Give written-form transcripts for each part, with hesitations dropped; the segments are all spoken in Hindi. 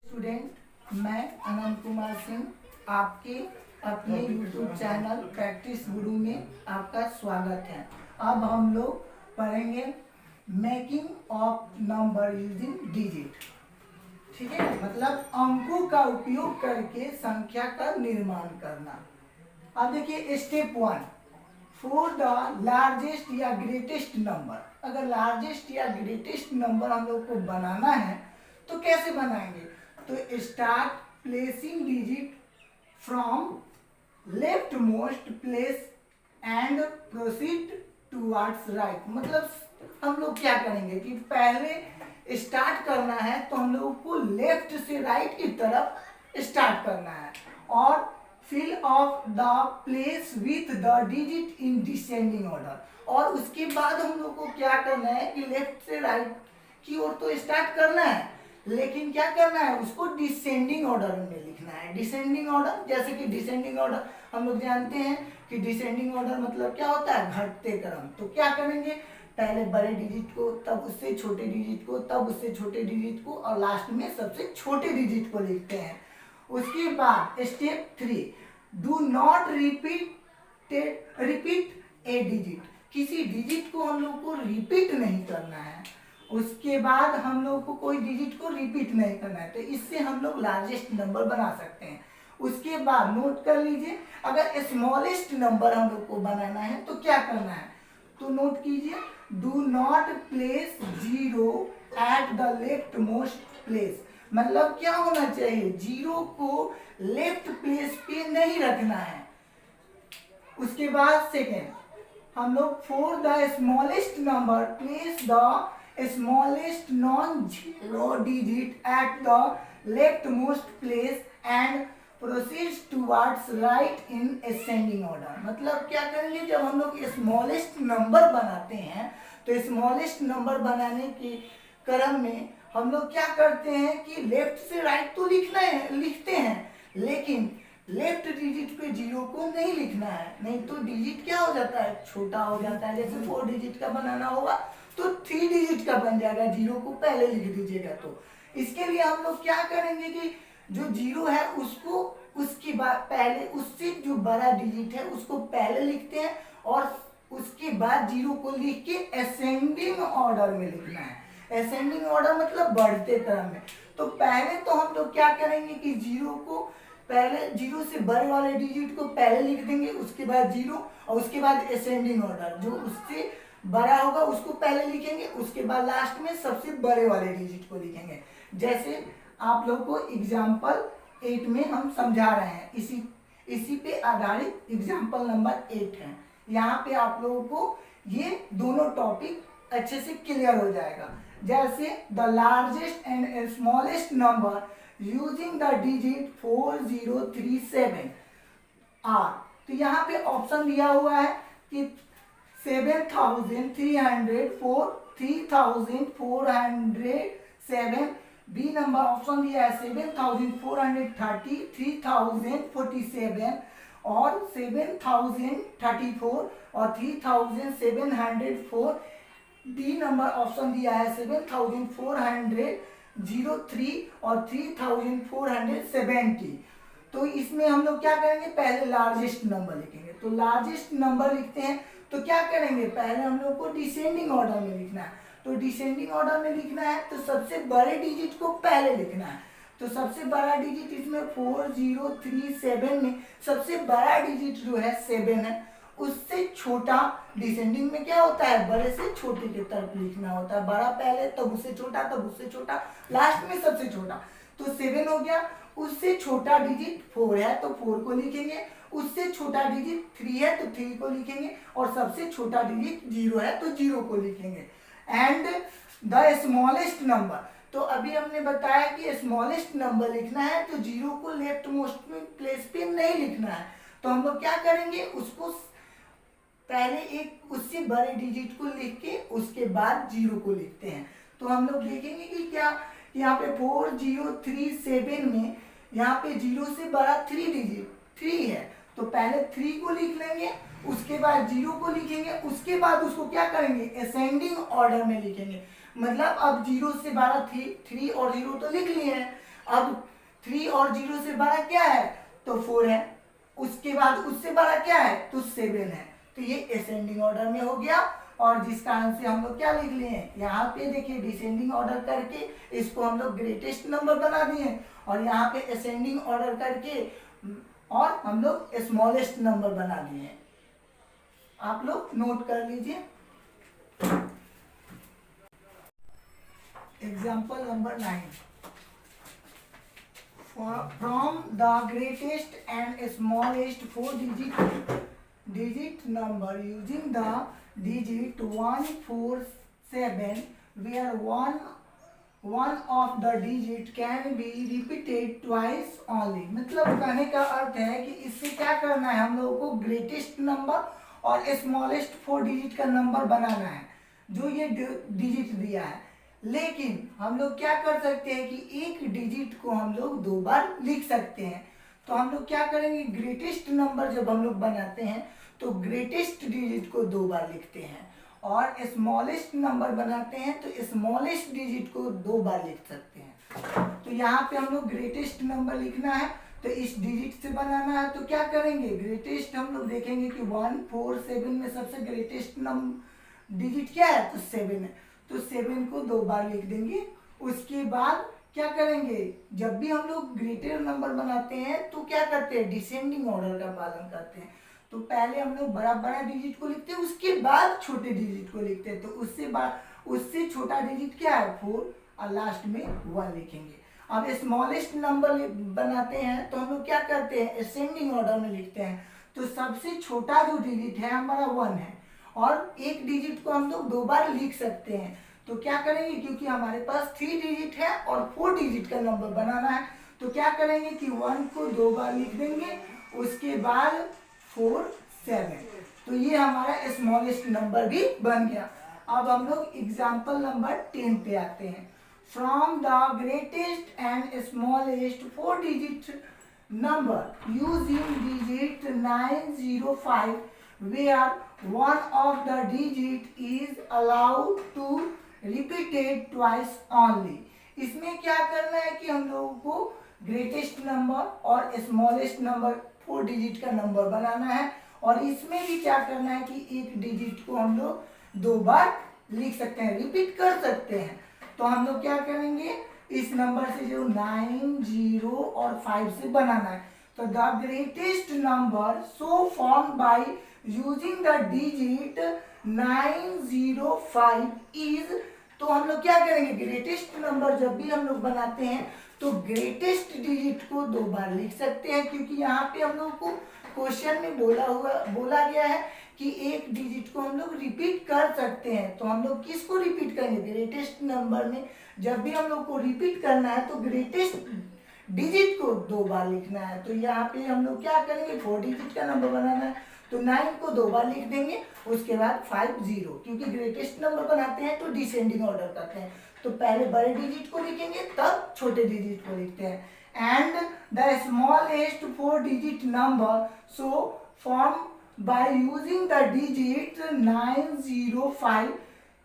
स्टूडेंट, मैं अनंत कुमार सिंह आपके अपने YouTube चैनल प्रैक्टिस गुरु में आपका स्वागत है। अब हम लोग पढ़ेंगे making of number using digit. ठीक है, मतलब अंकों का उपयोग करके संख्या का निर्माण करना। अब देखिए स्टेप 1, फॉर द लार्जेस्ट या ग्रेटेस्ट नंबर। अगर लार्जेस्ट या ग्रेटेस्ट नंबर हम लोग को बनाना है तो कैसे बनाएंगे? तो start placing digit from left most place and proceed towards right. मतलब हम लोग क्या करेंगे कि पहले स्टार्ट करना है तो हम लोग को लेफ्ट से राइट की तरफ स्टार्ट करना है और fill of the place with the digit in descending order. और उसके बाद हम लोग को क्या करना है कि लेफ्ट से राइट की ओर तो स्टार्ट करना है, लेकिन क्या करना है, उसको डिसेंडिंग ऑर्डर में लिखना है। डिसेंडिंग ऑर्डर, जैसे कि डिसेंडिंग ऑर्डर हम लोग जानते हैं कि डिसेंडिंग ऑर्डर मतलब क्या होता है, घटते क्रम। तो क्या करेंगे, पहले बड़े डिजिट को, तब उससे छोटे डिजिट को, तब उससे छोटे डिजिट को, और लास्ट में सबसे छोटे डिजिट को लिखते हैं। उसके बाद step 3, do not repeat A digit. किसी डिजिट को हम लोग को रिपीट नहीं करना है। उसके बाद हम लोग को कोई डिजिट को रिपीट नहीं करना है, तो इससे हम लोग लार्जेस्ट नंबर बना सकते हैं। उसके बाद नोट कर लीजिए, अगर स्मॉलेस्ट नंबर हम लोग को बनाना है तो क्या करना है, तो नोट कीजिए, do not place 0 at the left most place. मतलब क्या होना चाहिए, 0 को लेफ्ट प्लेस पे नहीं रखना है। उसके बाद सेकेंड, हम लोग for the smallest number place the smallest non-zero digit at the leftmost place and proceeds towards right in ascending order। मतलब क्या करेंगे, जब हम लोग स्मॉलेस्ट नंबर बनाते हैं तो स्मॉलेस्ट नंबर बनाने के क्रम में हम लोग क्या करते हैं कि लेफ्ट से राइट तो लिखते हैं, लेकिन लेफ्ट डिजिट पे 0 को नहीं लिखना है, नहीं तो डिजिट क्या हो जाता है, छोटा हो जाता है। जैसे 4 डिजिट का बनाना होगा तो 3 डिजिट का बन जाएगा, 0 को पहले लिख दीजिएगा। तो इसके लिए हम लोग क्या करेंगे कि जो 0 है उसको उसके बाद पहले, उससे जो बड़ा डिजिट है उसको पहले लिखते हैं और उसके बाद 0 को लिख के असेंडिंग ऑर्डर में लिखना है। असेंडिंग ऑर्डर मतलब बढ़ते क्रम में। तो पहले तो हम लोग क्या करेंगे कि 0 को पहले, 0 से बड़े वाले डिजिट को पहले लिख देंगे, उसके बाद 0, और उसके बाद असेंडिंग ऑर्डर, जो उससे बड़ा होगा उसको पहले लिखेंगे, उसके बाद लास्ट में सबसे बड़े वाले डिजिट को लिखेंगे। जैसे आप लोग को एग्जाम्पल 8 में हम समझा रहे हैं, इसी पे आधारित एग्जाम्पल नंबर 8 है। यहाँ पे आप लोगों को ये दोनों टॉपिक अच्छे से क्लियर हो जाएगा। जैसे the largest and smallest number using the digit 4037 are. तो यहाँ पे ऑप्शन दिया हुआ है कि 3407, बी नंबर ऑप्शन दिया है 7430, 3047 और 7034 और 3704। डी नंबर ऑप्शन दिया है 7403 और 3470। तो इसमें हम लोग क्या करेंगे, पहले लार्जेस्ट नंबर लिखेंगे। तो लार्जेस्ट नंबर लिखते हैं तो क्या करेंगे, पहले हम लोग को डिसेंडिंग ऑर्डर में लिखना है। तो डिसेंडिंग ऑर्डर में लिखना है तो सबसे बड़े डिजिट को पहले लिखना है। तो सबसे बड़ा डिजिट इसमें 4037 में सबसे बड़ा डिजिट जो है 7 है, उससे छोटा डिसेंडिंग में क्या होता है, बड़े से छोटे की तरफ लिखना होता है। बड़ा पहले, तब उससे छोटा, तब उससे छोटा, लास्ट में सबसे छोटा। तो 7 हो गया। उससे छोटा डिजिट 4 है तो 4 को लिखेंगे, उससे छोटा डिजिट 3 है तो 3 को लिखेंगे, और सबसे छोटा डिजिट 0 है तो 0 को लिखेंगे। एंड द स्मॉलेस्ट नंबर, तो अभी हमने बताया कि स्मॉलेस्ट नंबर लिखना है तो 0 को लेफ्ट मोस्ट प्लेस पे नहीं लिखना है। तो हम लोग क्या करेंगे, उसको पहले एक उससे बड़े डिजिट को लिख के उसके बाद 0 को लिखते हैं। तो हम लोग देखेंगे कि क्या यहाँ पे 4037 में यहाँ पे 0 से बड़ा 3 डिजिट 3 है, तो पहले 3 को लिख लेंगे, उसके बाद 0 को लिखेंगे, उसके बाद उसको क्या करेंगे, असेंडिंग ऑर्डर में लिखेंगे। मतलब अब 0 से 12 3 और 0 तो लिख लिए हैं, अब 3 और 0 से बड़ा क्या है, तो 4 है। उसके बाद उससे बड़ा क्या है, तो 7 है। तो ये असेंडिंग ऑर्डर में हो गया, और जिस कारण से हम लोग क्या लिख लिए हैं, यहाँ पे देखिए डिसेंडिंग ऑर्डर करके इसको हम लोग ग्रेटेस्ट नंबर बना दिए, और यहाँ पे असेंडिंग ऑर्डर करके और हम लोग स्मॉलेस्ट नंबर बना दिए। आप लोग नोट कर लीजिए। Example number 9, from the greatest and smallest 4 digit number using the digit 147, where one of the digit can be repeated twice only। मतलब कहने का अर्थ है कि इससे क्या करना है, हम लोगों को ग्रेटेस्ट नंबर और स्मॉलेस्ट 4 डिजिट का नंबर बनाना है जो ये डिजिट दिया है। लेकिन हम लोग क्या कर सकते हैं कि एक डिजिट को हम लोग 2 बार लिख सकते हैं। तो हम लोग क्या करेंगे, ग्रेटेस्ट नंबर जब हम लोग बनाते हैं तो ग्रेटेस्ट डिजिट को 2 बार लिखते हैं, और स्मॉलेस्ट नंबर बनाते हैं तो स्मॉलेस्ट डिजिट को 2 बार लिख सकते हैं। तो यहाँ पे हम लोग ग्रेटेस्ट नंबर लिखना है तो इस डिजिट से बनाना है, तो क्या करेंगे, ग्रेटेस्ट हम लोग देखेंगे कि 147 में सबसे ग्रेटेस्ट नंबर डिजिट क्या है, तो 7 है। तो 7 को 2 बार लिख देंगे। उसके बाद क्या करेंगे, जब भी हम लोग ग्रेटर नंबर बनाते हैं तो क्या करते हैं, डिसेंडिंग ऑर्डर का पालन करते हैं। तो पहले हम लोग बड़ा बड़ा डिजिट को लिखते हैं, उसके बाद छोटे डिजिट को लिखते हैं। तो उससे छोटा डिजिट क्या है, 4, और लास्ट में 1 लिखेंगे। अब स्मॉलेस्ट नंबर बनाते हैं तो हम लोग क्या करते हैं, असेंडिंग ऑर्डर में लिखते हैं। तो सबसे छोटा जो डिजिट है हमारा 1 है, और एक डिजिट को हम लोग 2 बार लिख सकते हैं। तो क्या करेंगे, क्योंकि हमारे पास 3 डिजिट है और 4 डिजिट का नंबर बनाना है, तो क्या करेंगे कि 1 को 2 बार लिख देंगे, उसके बाद 4, 7। तो ये हमारा स्मॉलेस्ट नंबर भी बन गया। अब हम लोग एग्जाम्पल नंबर 10 पे आते हैं। From the greatest and smallest 4 digit number using digit 905, where one of the digit is allowed to repeated twice only। इसमें क्या करना है कि हम लोगों को ग्रेटेस्ट नंबर और स्मॉलेस्ट नंबर 4 डिजिट का नंबर बनाना है, और इसमें भी क्या करना है कि एक डिजिट को हम लोग 2 बार लिख सकते हैं, रिपीट कर सकते हैं। तो हम लोग क्या करेंगे, इस नंबर से जो 9, 0 और 5 से बनाना है। तो the greatest number so form by using the digit 905 is. तो हम लोग क्या करेंगे, ग्रेटेस्ट नंबर जब भी हम लोग बनाते हैं तो ग्रेटेस्ट डिजिट को 2 बार लिख सकते हैं, क्योंकि यहाँ पे हम लोग को क्वेश्चन में बोला गया है कि एक डिजिट को हम लोग रिपीट कर सकते हैं। तो हम लोग किसको रिपीट करेंगे, ग्रेटेस्ट नंबर में जब भी हम लोग को रिपीट करना है तो ग्रेटेस्ट डिजिट को 2 बार लिखना है। तो यहाँ पे हम लोग क्या करेंगे, 4 डिजिट का नंबर बनाना है, तो 9 को 2 बार लिख देंगे, उसके बाद 5, 0, क्योंकि ग्रेटेस्ट नंबर बनाते हैं तो डिसेंडिंग ऑर्डर करते हैं। तो पहले बड़े डिजिट को लिखेंगे तब छोटे डिजिट को लिखते हैं। And the smallest 4 digit number so form by using the digit 905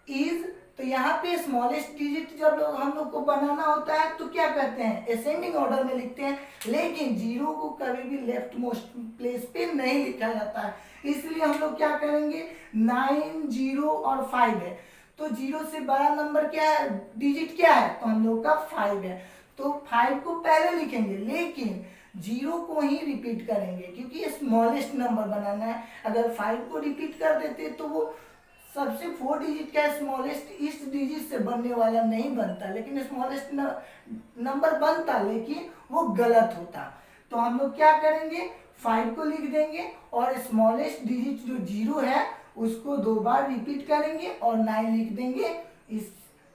is. तो यहाँ पे स्मॉलेस्ट डिजिट जब हम लोग को बनाना होता है तो क्या करते हैं, असेंडिंग ऑर्डर में लिखते हैं, लेकिन 0 को कभी भी लेफ्ट मोस्ट प्लेस पे नहीं लिखा जाता है। इसलिए हम लोग क्या करेंगे, 9, 0 और 5 है, तो 0 से बड़ा नंबर क्या है, डिजिट क्या है, तो हम लोग का 5 है। तो 5 को पहले लिखेंगे, लेकिन 0 को ही रिपीट करेंगे, क्योंकि स्मॉलेस्ट नंबर बनाना है। अगर 5 को रिपीट कर देते तो वो सबसे 4 डिजिट का स्मॉलेस्ट इस डिजिट से बनने वाला नहीं बनता, लेकिन स्मॉलेस्ट नंबर बनता, लेकिन वो गलत होता। तो हम लोग क्या करेंगे, 5 को लिख देंगे और स्मॉलेस्ट डिजिट जो 0 है उसको 2 बार रिपीट करेंगे और 9 लिख देंगे।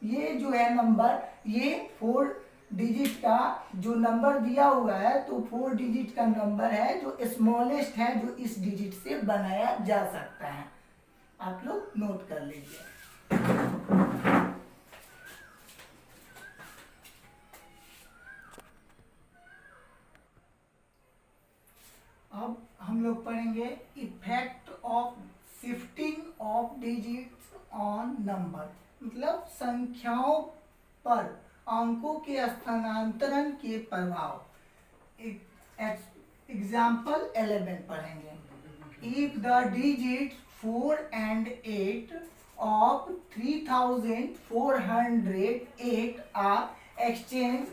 ये जो है नंबर, ये 4 डिजिट का जो नंबर दिया हुआ है, तो 4 डिजिट का नंबर है जो स्मॉलेस्ट है, जो इस डिजिट से बनाया जा सकता है। आप लोग नोट कर लीजिए। अब हम लोग पढ़ेंगे effect of shifting of digits on number, मतलब संख्याओं पर अंकों के स्थानांतरण के प्रभाव। एग्जाम्पल 11 पढ़ेंगे। If the digits 4 and 8 of 3408 are exchanged,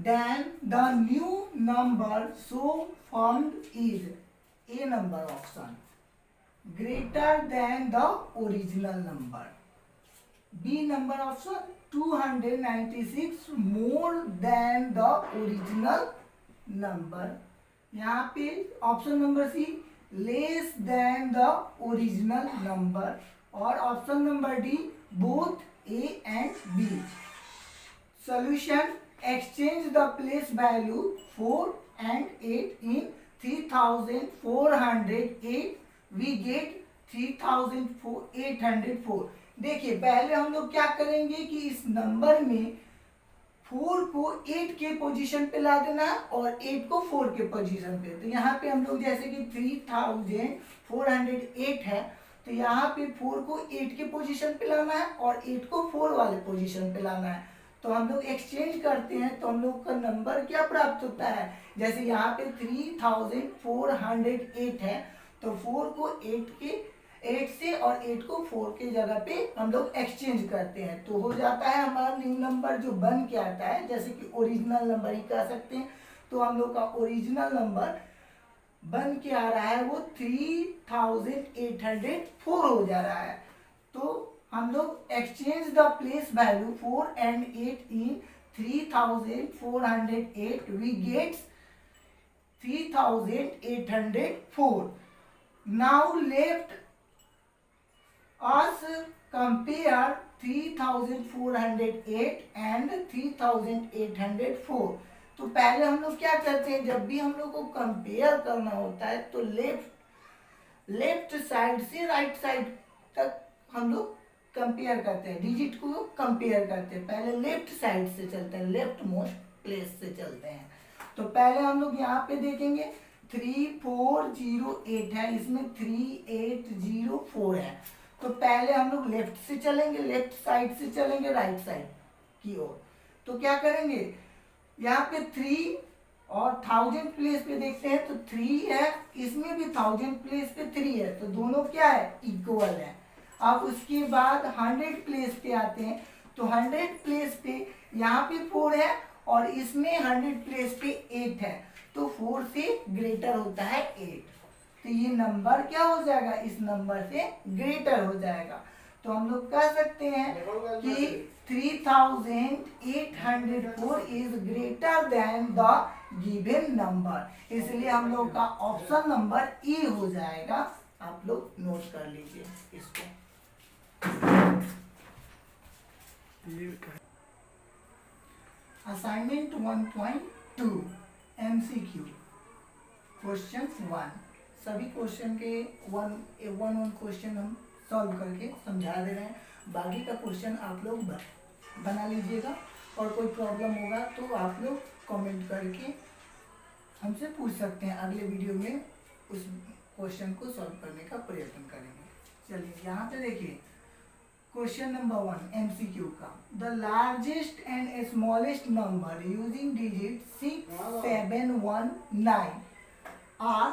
then the new number so formed is A number option greater than the original number, B number option 296 more than the original number, यहाँ पे option number C less than the original number, और option number D both A and B. Solution exchange the place value 4 and 8 in 3408 we get 3804। देखिए पहले हम लोग क्या करेंगे कि इस नंबर में 4 को 8 के पोजीशन पे ला देना है और 8 को 4 के पोजीशन पे। तो यहाँ पे हम लोग जैसे कि 3408 है, तो यहाँ पे 4 को 8 के पोजीशन पे लाना है और 8 को 4 वाले पोजीशन पे लाना है। तो हम लोग एक्सचेंज करते हैं तो हम लोग का नंबर क्या प्राप्त होता है, जैसे यहाँ पे 3408 है तो 4 को 8 से और 8 को 4 के जगह पे हम लोग एक्सचेंज करते हैं, तो हो जाता है हमारा न्यू नंबर जो बन के आता है, जैसे कि ओरिजिनल नंबर ही कह सकते हैं। तो हम लोग का ओरिजिनल नंबर बन के आ रहा है वो 3804 हो जा रहा है। तो हम लोग exchange the place value 4 and 8 in 3408 we gets 3804। Now left us compare 3408 and 3804। तो पहले हम लोग क्या करते हैं, जब भी हम लोग को कंपेयर करना होता है तो लेफ्ट साइड से राइट साइड तक हम लोग कंपेयर करते हैं, डिजिट को कंपेयर करते हैं। पहले लेफ्ट साइड से चलते हैं, लेफ्ट मोस्ट प्लेस से चलते हैं। तो पहले हम लोग यहाँ पे देखेंगे 3408 है, इसमें 3804 है। तो पहले हम लोग लेफ्ट से चलेंगे, लेफ्ट साइड से चलेंगे राइट साइड की ओर। तो क्या करेंगे, यहाँ पे 3 और 1000 प्लेस पे देखते हैं तो 3 है, इसमें भी 1000 प्लेस पे 3 है, तो दोनों क्या है, इक्वल है। अब उसके बाद 100 प्लेस पे आते हैं तो 100 प्लेस पे यहाँ पे 4 है और इसमें 100 प्लेस पे 8 है, तो 4 से ग्रेटर होता है 8, तो ये नंबर क्या हो जाएगा, इस नंबर से ग्रेटर हो जाएगा। तो हम लोग कह सकते हैं कि 3804 is greater than the given number, इसलिए हम लोग का ऑप्शन नंबर ए हो जाएगा। आप लोग नोट कर लीजिए इसको। Assignment 1.2 MCQ question 1। सभी क्वेश्चन के वन क्वेश्चन हम सॉल्व करके समझा दे रहे हैं, बाकी का क्वेश्चन आप लोग बना लीजिएगा, और कोई प्रॉब्लम होगा तो आप लोग कमेंट करके हमसे पूछ सकते हैं, अगले वीडियो में उस क्वेश्चन को सॉल्व करने का प्रयत्न करेंगे। चलिए यहाँ पे देखिए क्वेश्चन नंबर 1 MCQ का, the largest and smallest number using digit 6, 7, 1, 9 are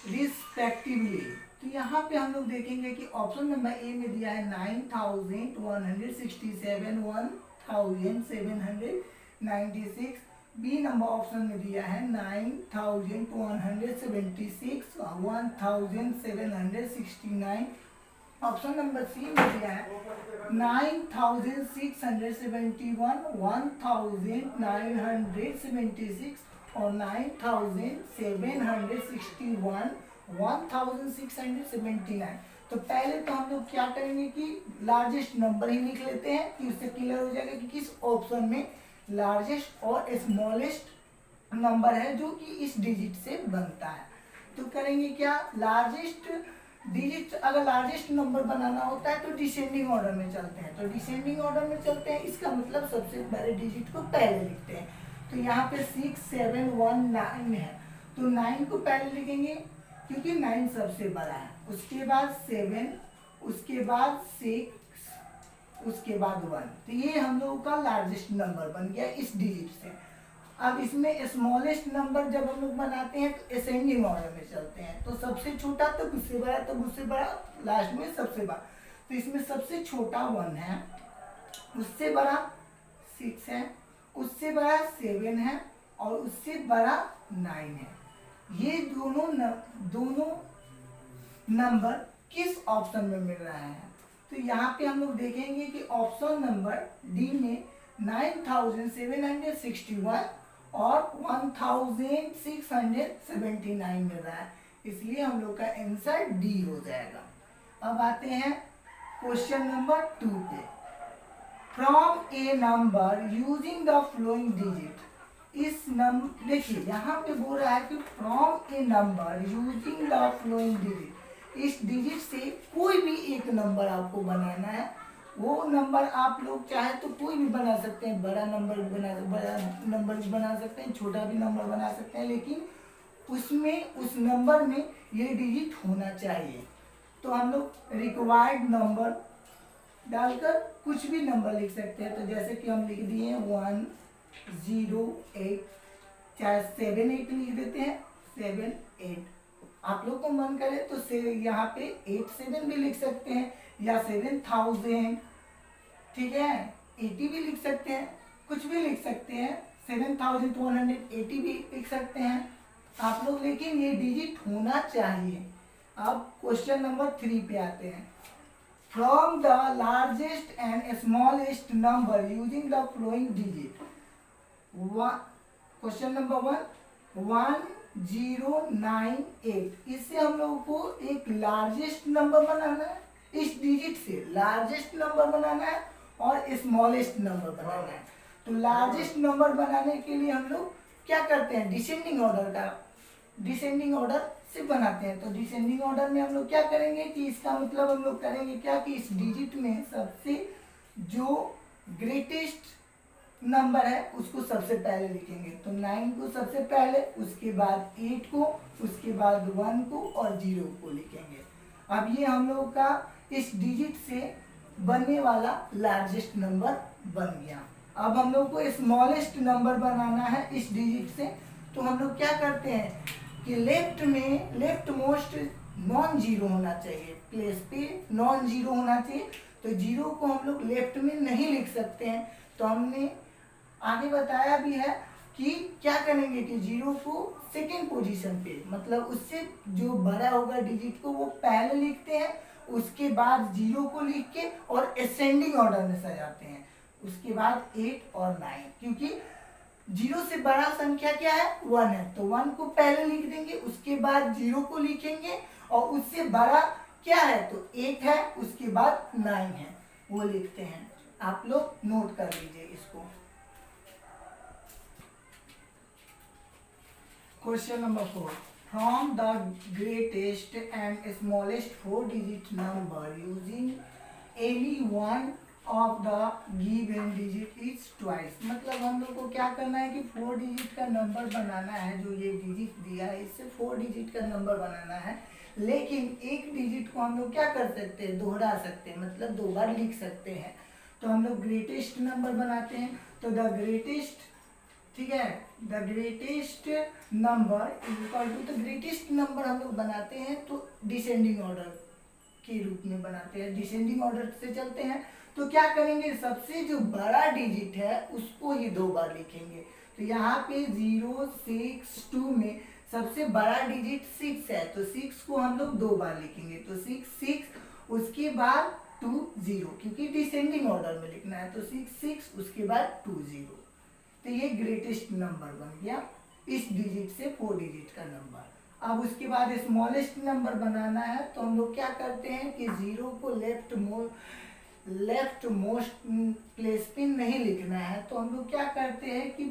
respectively. तो यहाँ पे हम लोग देखेंगे कि ऑप्शन नंबर ए में दिया है 9167, 1796, बी नंबर ऑप्शन में दिया है 9176, 1769, ऑप्शन नंबर सी में दिया है 9671, 1976 और 9761, 1679। तो पहले तो हम लोग क्या करेंगे कि लार्जेस्ट नंबर ही लिख लेते हैं कि उससे क्लियर हो जाएगा कि किस ऑप्शन में लार्जेस्ट और स्मॉलेस्ट नंबर है जो कि इस डिजिट से बनता है। तो करेंगे क्या, लार्जेस्ट डिजिट अगर लार्जेस्ट नंबर बनाना होता है तो डिसेंडिंग ऑर्डर में चलते हैं, तो डिसेंडिंग ऑर्डर में चलते हैं, इसका मतलब सबसे बड़े डिजिट को पहले लिखते हैं। तो यहाँ पे 6, 7, 1, 9 है, तो 9 को पहले लिखेंगे क्योंकि 9 सबसे बड़ा है, उसके बाद 7, उसके बाद 6, उसके बाद 1। तो ये हम लोगों का लार्जेस्ट नंबर बन गया इस डिजिट से। अब इसमें स्मॉलेस्ट नंबर जब हम लोग बनाते हैं तो असेंडिंग ऑर्डर में चलते हैं, तो सबसे छोटा तब उससे बड़ा, तब उससे बड़ा, लास्ट में सबसे बड़ा। तो इसमें सबसे छोटा 1 है, उससे बड़ा 6 है, उससे बड़ा 7 है और उससे बड़ा 9 है। ये दोनों नंबर किस ऑप्शन में मिल रहा है? तो यहाँ पे हम लोग देखेंगे कि ऑप्शन नंबर डी में 9761 और 1679 मिल रहा है, इसलिए हम लोग का आंसर डी हो जाएगा। अब आते हैं क्वेश्चन नंबर 2 पे। From A number using the flowing digit, इस नंबर देखिए यहाँ पे बोल रहा है कि from A number using the flowing digit, इस डिजिट से कोई भी एक नंबर आपको बनाना है। वो नंबर आप लोग चाहे तो कोई भी बना सकते हैं, बड़ा नंबर भी बना सकते हैं, छोटा भी नंबर बना सकते हैं, लेकिन उसमें उस नंबर में ये डिजिट होना चाहिए। तो हम लोग रिक्वायर्ड नंबर डालकर कुछ भी नंबर लिख सकते हैं। तो जैसे कि हम लिख दिए 108, चाहे 78 लिख देते हैं, 78। आप लोग को मन करे तो से यहाँ पे 87 भी लिख सकते हैं या 7000, ठीक है, 80 भी लिख सकते हैं, कुछ भी लिख सकते हैं, 7180 भी लिख सकते हैं आप लोग, लेकिन ये डिजिट होना चाहिए। अब क्वेश्चन नंबर 3 पे आते हैं। From the largest and smallest number using the flowing digit, question number 1098, इससे हम लोगों को एक लार्जेस्ट नंबर बनाना है, इस डिजिट से लार्जेस्ट नंबर बनाना है और स्मॉलेस्ट नंबर बनाना है। तो लार्जेस्ट नंबर बनाने के लिए हम लोग क्या करते हैं, डिसेंडिंग ऑर्डर से बनाते हैं। तो डिसेंडिंग ऑर्डर में हम लोग क्या करेंगे कि इसका मतलब हम लोग करेंगे क्या कि इस डिजिट में सबसे जो ग्रेटेस्ट नंबर है उसको सबसे पहले लिखेंगे। तो 9 को सबसे पहले, उसके बाद 8 को, उसके बाद 1 को और 0 को लिखेंगे। अब ये हम लोग का इस डिजिट से बनने वाला लार्जेस्ट नंबर बन गया। अब हम लोग को स्मॉलेस्ट नंबर बनाना है इस डिजिट से। तो हम लोग क्या करते हैं कि लेफ्ट मोस्ट नॉन जीरो होना चाहिए, प्लेस पे नॉन जीरो होना चाहिए। तो 0 को हम लोग लेफ्ट में नहीं लिख सकते हैं। तो हमने आगे बताया भी है कि क्या करेंगे कि 0 को सेकेंड पोजीशन पे, मतलब उससे जो बड़ा होगा डिजिट को वो पहले लिखते हैं, उसके बाद 0 को लिख के और असेंडिंग ऑर्डर में सजाते हैं, उसके बाद 8 और 9, क्योंकि 0 से बड़ा संख्या क्या है 1 है। तो 1 को पहले लिख देंगे, उसके बाद 0 को लिखेंगे और उससे बड़ा क्या है तो 8 है, उसके बाद 9 है, वो लिखते हैं। आप लोग नोट कर लीजिए इसको। Question number 4, from the greatest and smallest 4 digit number using any one of the given digit is twice. मतलब हम लोग को क्या करना है कि 4 डिजिट का नंबर बनाना है, जो ये डिजिट दिया है इससे 4 डिजिट का नंबर बनाना है, लेकिन एक डिजिट को हम लोग क्या कर सकते हैं, दोहरा सकते हैं, मतलब 2 बार लिख सकते हैं। तो हम लोग ग्रेटेस्ट नंबर बनाते हैं। तो द ग्रेटेस्ट, ठीक है, the greatest number equal to, तो ग्रेटेस्ट नंबर हम लोग बनाते हैं तो डिसेंडिंग ऑर्डर के रूप में बनाते हैं, डिसेंडिंग ऑर्डर से चलते हैं। तो क्या करेंगे, सबसे जो बड़ा डिजिट है उसको ही 2 बार लिखेंगे। तो यहाँ पे 0, 6, 2 में सबसे बड़ा डिजिट 6 है, तो 6 को हम लोग 2 बार लिखेंगे। तो 6, 6, उसके बाद 2, 0, क्योंकि डिसेंडिंग ऑर्डर में लिखना है। तो 6, 6, उसके बाद 2, 0। तो ये ग्रेटेस्ट नंबर बन गया इस डिजिट से 4 डिजिट का नंबर। अब उसके बाद स्मॉलेस्ट नंबर बनाना है। तो हम लोग क्या करते हैं कि 0 को लेफ्ट मोस्ट प्लेस पे नहीं लिखना है। तो हम लोग क्या करते हैं कि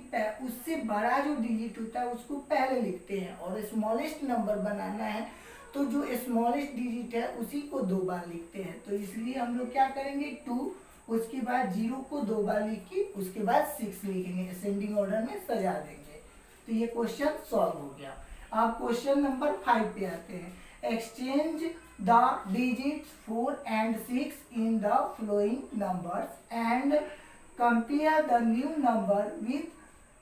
उससे बड़ा जो डिजिट होता है उसको पहले लिखते हैं, और स्मॉलेस्ट नंबर बनाना है तो जो स्मॉलेस्ट डिजिट है उसी को 2 बार लिखते हैं। तो इसलिए हम लोग क्या करेंगे 2, उसके बाद 0 को 2 बार लिख के उसके बाद 6 लिखेंगे, असेंडिंग ऑर्डर में सजा देंगे। तो ये क्वेश्चन सॉल्व हो गया। अब क्वेश्चन नंबर 5 पे आते हैं। Exchange the digits 4 and 6 in the following numbers and compare the new number with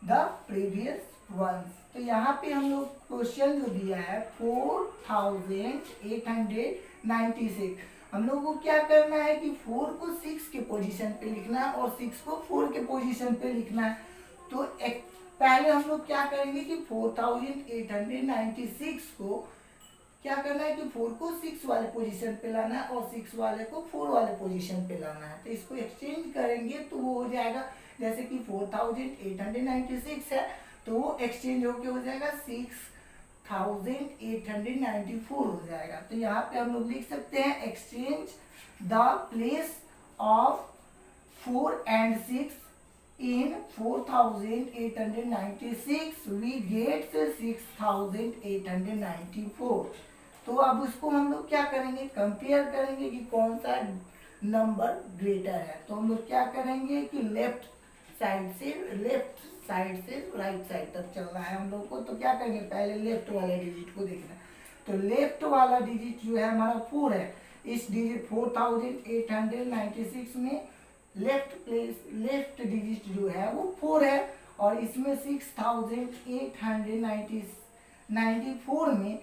the previous ones। तो यहाँ पे हम लोग क्वेश्चन जो दिया है 4896, हम लोग को क्या करना है कि 4 को 6 के पोजीशन पे लिखना है और 6 को 4 के पोजीशन पे लिखना है। तो पहले हम लोग क्या करेंगे कि 4896 को क्या करना है कि 4 को 6 वाले पोजीशन पे लाना है और 6 वाले को 4 वाले पोजीशन पे लाना है। तो इसको एक्सचेंज करेंगे तो वो हो जाएगा, जैसे कि 4896 है तो वो एक्सचेंज होके हो जाएगा 6894 हो जाएगा। तो यहाँ पे हम लोग लिख सकते हैं exchange the place of 4 and 6 in 4896 we get 6894। तो अब उसको हम लोग क्या करेंगे, कंपेयर करेंगे कि कौन सा नंबर ग्रेटर है। तो हम लोग क्या करेंगे कि लेफ्ट साइड से राइट साइड तक चलना है हम लोग को। तो क्या करेंगे, पहले लेफ्ट वाले डिजिट को देखना है। तो लेफ्ट वाला डिजिट जो है हमारा 4 है, इस डिजिट 4896 में लेफ्ट डिजिट जो है वो 4 है और इसमें 6894 में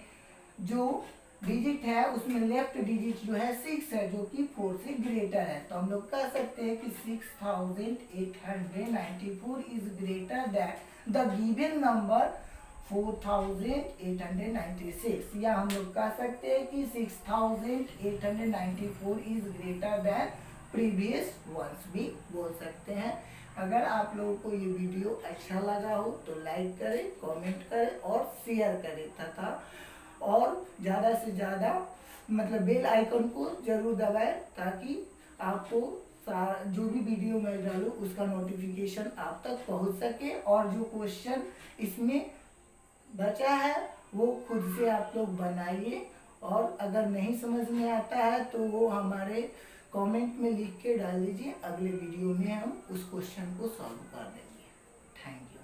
जो डिजिट है उसमें लेफ्ट डिजिट जो है 6 है जो कि 4 से ग्रेटर है। तो हम लोग कह सकते हैं कि 6894 is greater than the given number 4896, या हम लोग कह सकते हैं कि 6894 is greater than previous ones भी बोल सकते हैं। अगर आप लोगों को ये वीडियो अच्छा लगा हो तो लाइक करें, कमेंट करें और शेयर करें तथा और ज़्यादा से ज़्यादा मतलब बेल आइकन को जरूर दबाएं ताकि आपको जो भी वीडियो मैं डालूँ उसका नोटिफिकेशन आप तक पहुंच सके। और जो क्वेश्चन इसमें बचा है वो खुद से आप लोग बनाइए और अगर नहीं समझ में आता है तो वो हमारे कमेंट में लिख के डाल दीजिए, अगले वीडियो में हम उस क्वेश्चन को सॉल्व कर देंगे। Thank you.